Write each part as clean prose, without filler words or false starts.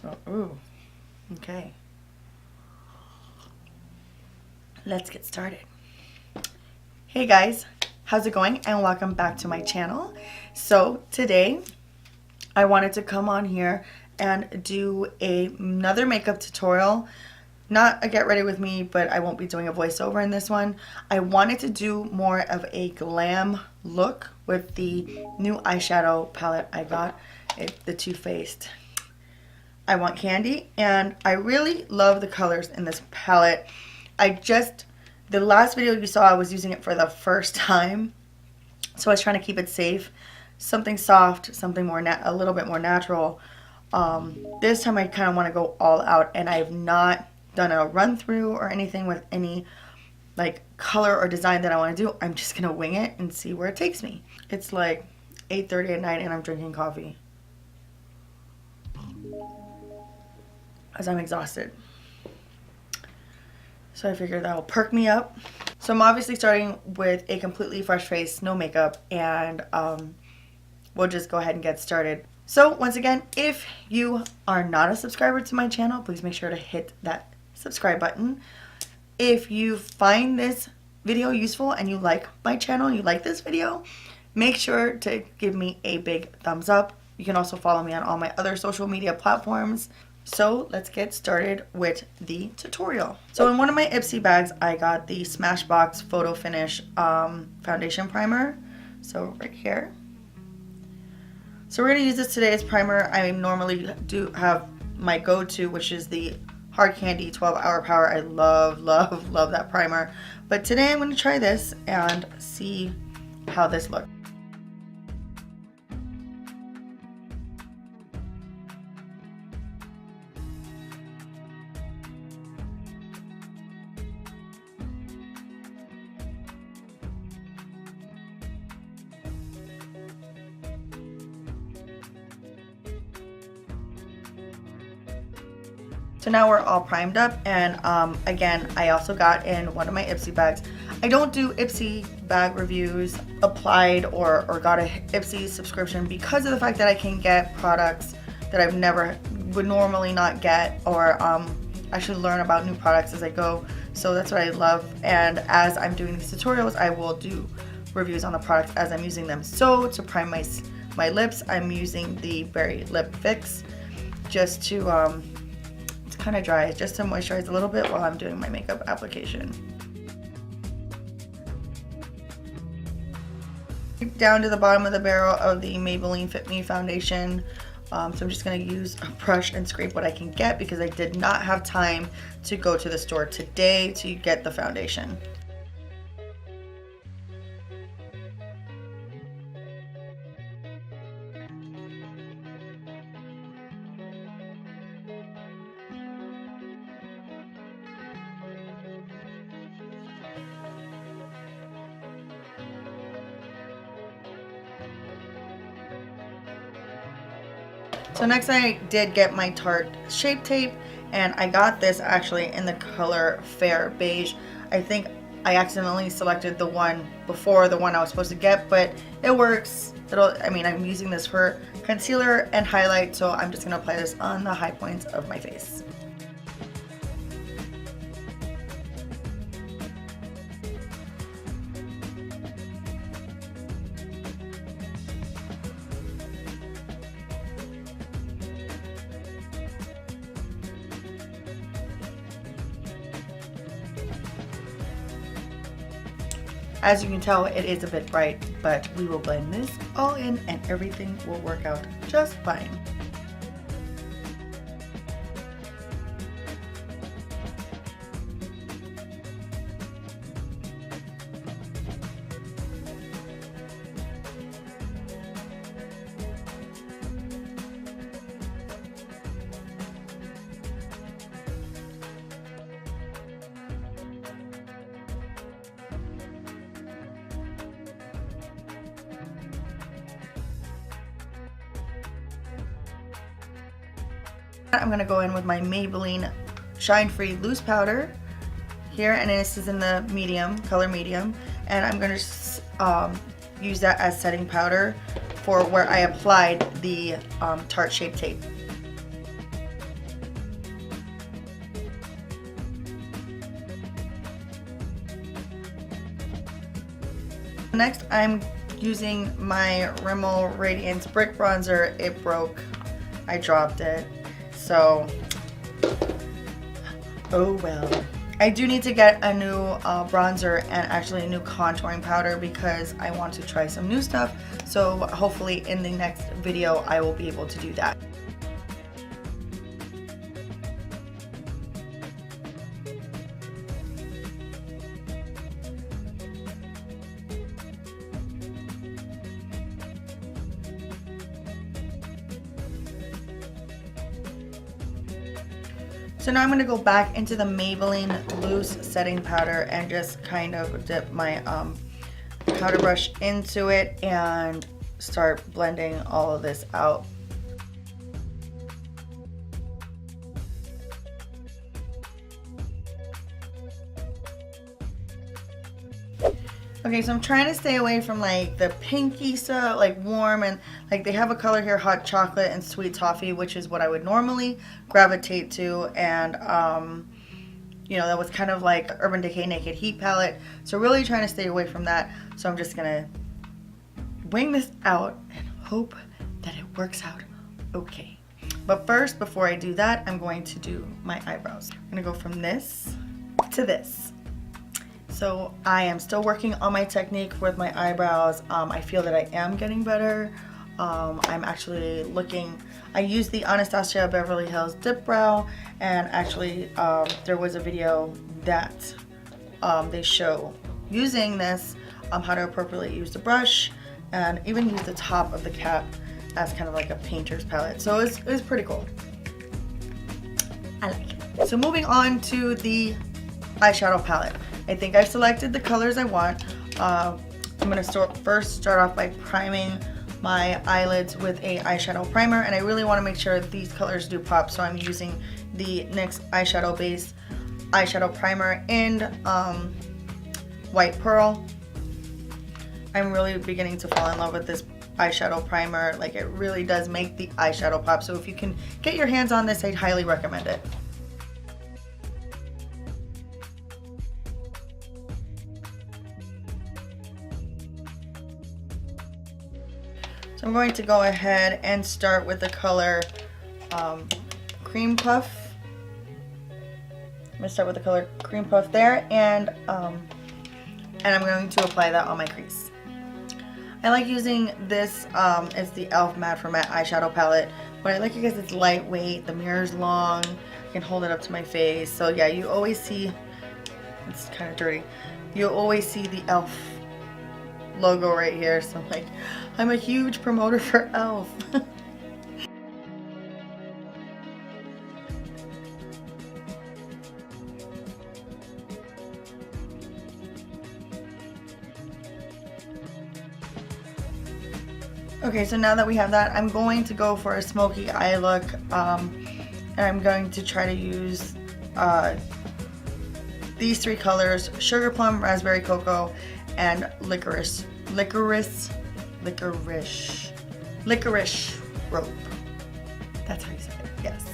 Oh, ooh. Okay. Let's get started. Hey guys, how's it going? And welcome back to my channel. So today I wanted to come on here and do another makeup tutorial. Not a get ready with me, but I won't be doing a voiceover in this one. I wanted to do more of a glam look with the new eyeshadow palette I got, the Too Faced I Want Candy, and I really love the colors in this palette. The last video you saw, I was using it for the first time, so I was trying to keep it safe. Something soft, something more, a little bit more natural. This time I kind of want to go all out, and I have not done a run through or anything with any like color or design that I want to do. I'm just gonna wing it and see where it takes me. It's like 8:30 at night and I'm drinking coffee as I'm exhausted. So I figured that will perk me up. So I'm obviously starting with a completely fresh face, no makeup, and we'll just go ahead and get started. So once again, if you are not a subscriber to my channel, please make sure to hit that subscribe button. If you find this video useful and you like my channel, you like this video, make sure to give me a big thumbs up. You can also follow me on all my other social media platforms. So let's get started with the tutorial. So in one of my Ipsy bags, I got the Smashbox Photo Finish foundation primer. So right here. So we're gonna use this today as primer. I normally do have my go-to, which is the Hard Candy 12-Hour Power. I love, love, love that primer. But today I'm going to try this and see how this looks. So now we're all primed up, and again, I also got in one of my Ipsy bags. I don't do Ipsy bag reviews applied or got a Ipsy subscription because of the fact that I can get products that I've never would normally not get, or I should learn about new products as I go. So that's what I love, and as I'm doing these tutorials, I will do reviews on the products as I'm using them. So to prime my lips, I'm using the Berry Lip Fix just to kind of dry, just to moisturize a little bit while I'm doing my makeup application. Down to the bottom of the barrel of the Maybelline Fit Me foundation. So I'm just going to use a brush and scrape what I can get because I did not have time to go to the store today to get the foundation. So next I did get my Tarte Shape Tape, and I got this actually in the color Fair Beige. I think I accidentally selected the one before the one I was supposed to get, but it works. I'm using this for concealer and highlight, so I'm just going to apply this on the high points of my face. As you can tell, it is a bit bright, but we will blend this all in and everything will work out just fine. I'm going to go in with my Maybelline Shine Free Loose Powder here, and this is in the medium, color medium, and I'm going to use that as setting powder for where I applied the Tarte Shape Tape. next I'm using my Rimmel Radiance Brick Bronzer. It broke. I dropped it. So, oh well. I do need to get a new bronzer and actually a new contouring powder because I want to try some new stuff. So hopefully in the next video I will be able to do that. So now I'm going to go back into the Maybelline loose setting powder and just kind of dip my powder brush into it and start blending all of this out. Okay, so I'm trying to stay away from like the pinky stuff, like warm, and like they have a color here, hot chocolate and sweet toffee, which is what I would normally gravitate to, and you know, that was kind of like Urban Decay Naked Heat palette, so really trying to stay away from that. So I'm just gonna wing this out and hope that it works out okay. But first, before I do that, I'm going to do my eyebrows. I'm gonna go from this to this. So I am still working on my technique with my eyebrows. I feel that I am getting better. I'm actually looking, I used the Anastasia Beverly Hills Dip Brow, and actually there was a video that they show using this, how to appropriately use the brush and even use the top of the cap as kind of like a painter's palette. So it was pretty cool. I like it. So moving on to the eyeshadow palette. I think I've selected the colors I want. I'm going to first start off by priming my eyelids with a eyeshadow primer, and I really want to make sure that these colors do pop, so I'm using the NYX eyeshadow base eyeshadow primer in White Pearl. I'm really beginning to fall in love with this eyeshadow primer. Like, it really does make the eyeshadow pop, so if you can get your hands on this, I'd highly recommend it. So I'm going to go ahead and start with the color Cream Puff. I'm going to start with the color Cream Puff there, and I'm going to apply that on my crease. I like using this, it's the e.l.f. Matte for Matte eyeshadow palette, but I like it because it's lightweight, the mirror's long, I can hold it up to my face. So yeah, you always see, it's kind of dirty, you always see the e.l.f. logo right here, so like, I'm a huge promoter for e.l.f. Okay, so now that we have that, I'm going to go for a smoky eye look, and I'm going to try to use these three colors: Sugar Plum, Raspberry Cocoa, and Licorice Rope. That's how you say it, yes.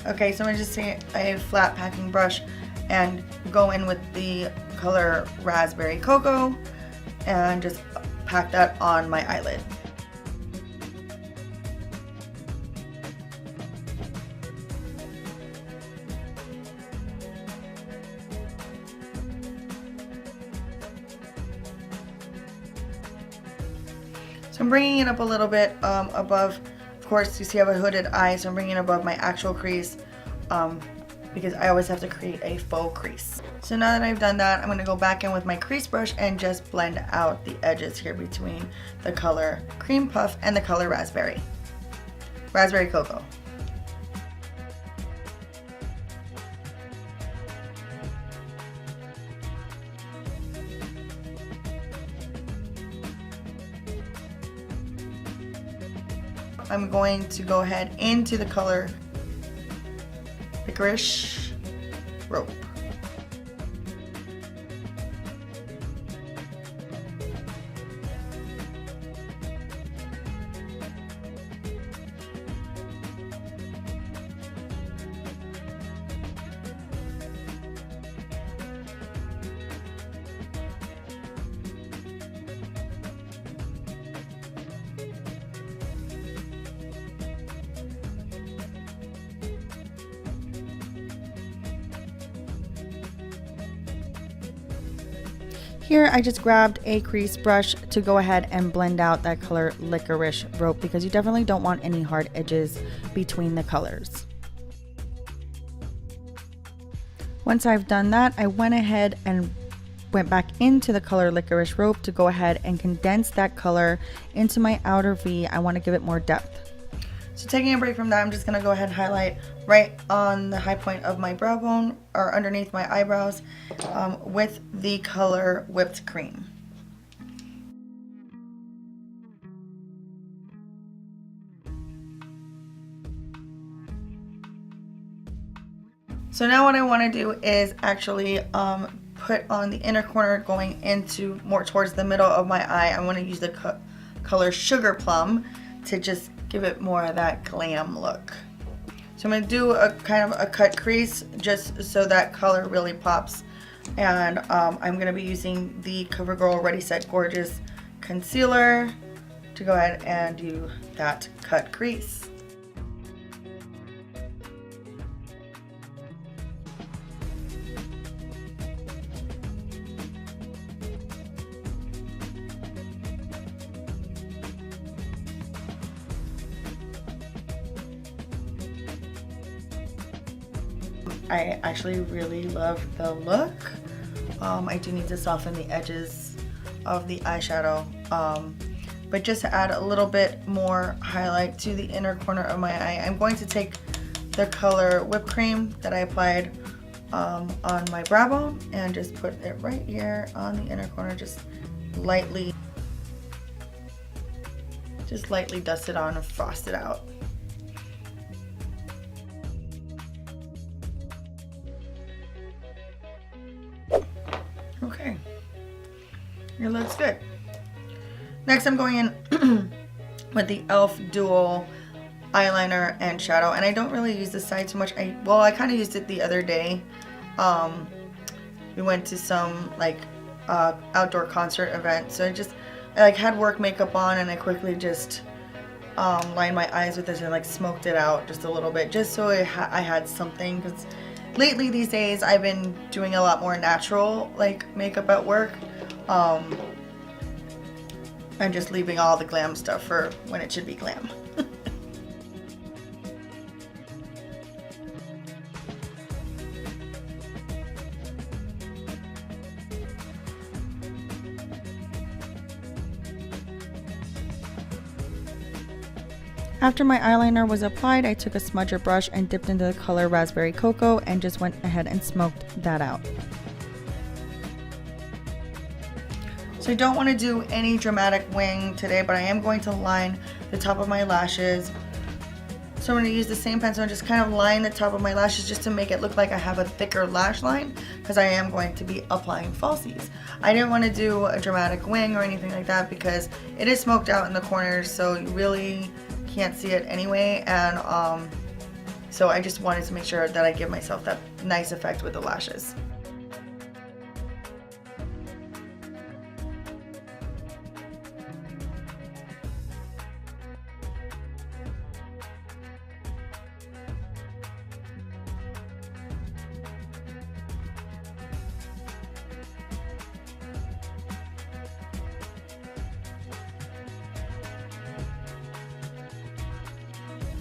Okay, so I'm going to just take a flat packing brush and go in with the color Raspberry Cocoa and just pack that on my eyelid. So I'm bringing it up a little bit above, of course you see I have a hooded eye, so I'm bringing it above my actual crease because I always have to create a faux crease. So now that I've done that, I'm going to go back in with my crease brush and just blend out the edges here between the color Cream Puff and the color Raspberry Cocoa. I'm going to go ahead into the color Licorice Rope. Here I just grabbed a crease brush to go ahead and blend out that color Licorice Rope, because you definitely don't want any hard edges between the colors. Once I've done that, I went ahead and went back into the color Licorice Rope to go ahead and condense that color into my outer V. I want to give it more depth. So taking a break from that, I'm just going to go ahead and highlight right on the high point of my brow bone, or underneath my eyebrows, with the color Whipped Cream. So now what I want to do is actually put on the inner corner going into more towards the middle of my eye. I want to use the color Sugar Plum to just give it more of that glam look. So I'm going to do a kind of a cut crease just so that color really pops. And I'm going to be using the CoverGirl Ready Set Gorgeous concealer to go ahead and do that cut crease. I actually really love the look. I do need to soften the edges of the eyeshadow, but just to add a little bit more highlight to the inner corner of my eye, I'm going to take the color Whipped Cream that I applied on my brow bone and just put it right here on the inner corner, just lightly dust it on and frost it out. Okay, it looks good. Next I'm going in with the e.l.f. Dual eyeliner and shadow, and I don't really use this side too much. I kind of used it the other day. We went to some like outdoor concert event, so I like had work makeup on, and I quickly just lined my eyes with this and like smoked it out just a little bit, just so I had something, because lately these days I've been doing a lot more natural like makeup at work, and just leaving all the glam stuff for when it should be glam. After my eyeliner was applied, I took a smudger brush and dipped into the color Raspberry Cocoa and just went ahead and smoked that out. So I don't want to do any dramatic wing today, but I am going to line the top of my lashes. So I'm going to use the same pencil and just kind of line the top of my lashes just to make it look like I have a thicker lash line, because I am going to be applying falsies. I didn't want to do a dramatic wing or anything like that because it is smoked out in the corners, so you really can't see it anyway, and so I just wanted to make sure that I give myself that nice effect with the lashes.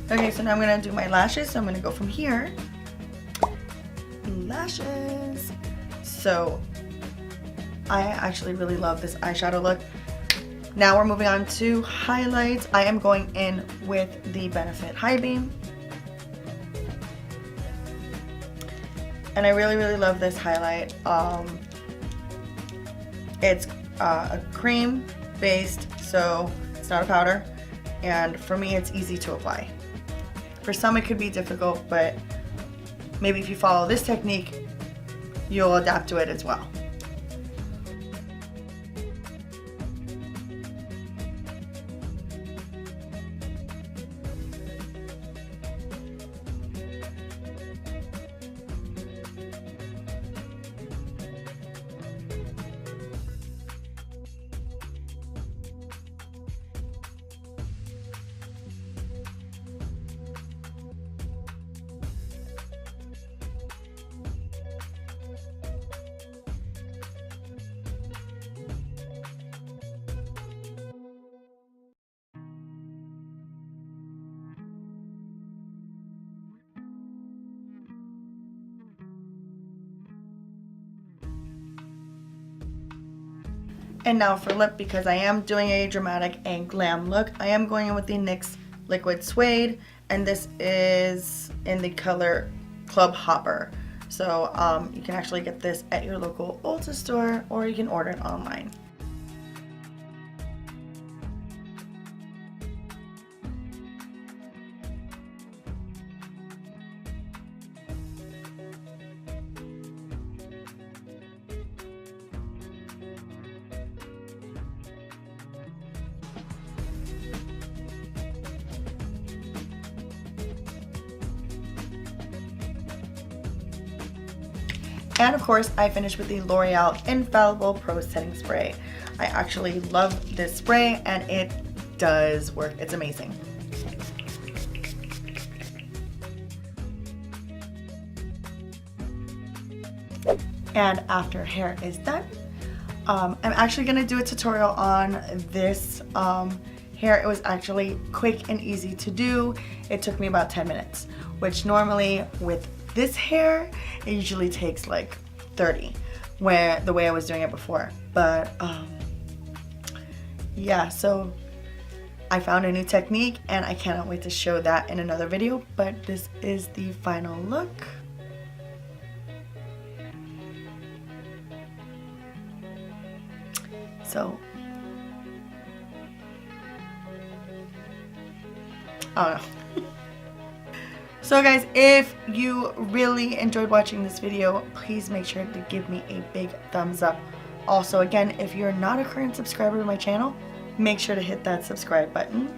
Okay, so now I'm going to do my lashes. So I'm going to go from here. Lashes. So I actually really love this eyeshadow look. Now we're moving on to highlights. I am going in with the Benefit High Beam. And I really, really love this highlight. It's a cream based, so it's not a powder. And for me, it's easy to apply. For some it could be difficult, but maybe if you follow this technique, you'll adapt to it as well. And now for lip, because I am doing a dramatic and glam look, I am going in with the NYX Liquid Suede, and this is in the color Club Hopper. So you can actually get this at your local Ulta store, or you can order it online. And of course, I finished with the L'Oreal Infallible Pro Setting Spray. I actually love this spray, and it does work. It's amazing. And after hair is done, I'm actually going to do a tutorial on this hair. It was actually quick and easy to do. It took me about 10 minutes, which normally with this hair, it usually takes like 30, where the way I was doing it before. But yeah, so I found a new technique, and I cannot wait to show that in another video. But this is the final look. So I don't know. So guys, if you really enjoyed watching this video, please make sure to give me a big thumbs up. Also, again, if you're not a current subscriber to my channel, make sure to hit that subscribe button.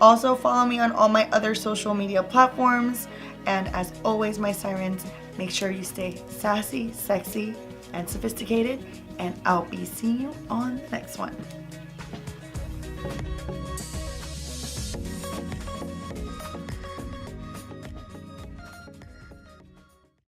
Also, follow me on all my other social media platforms. And as always, my sirens, make sure you stay sassy, sexy, and sophisticated. And I'll be seeing you on the next one.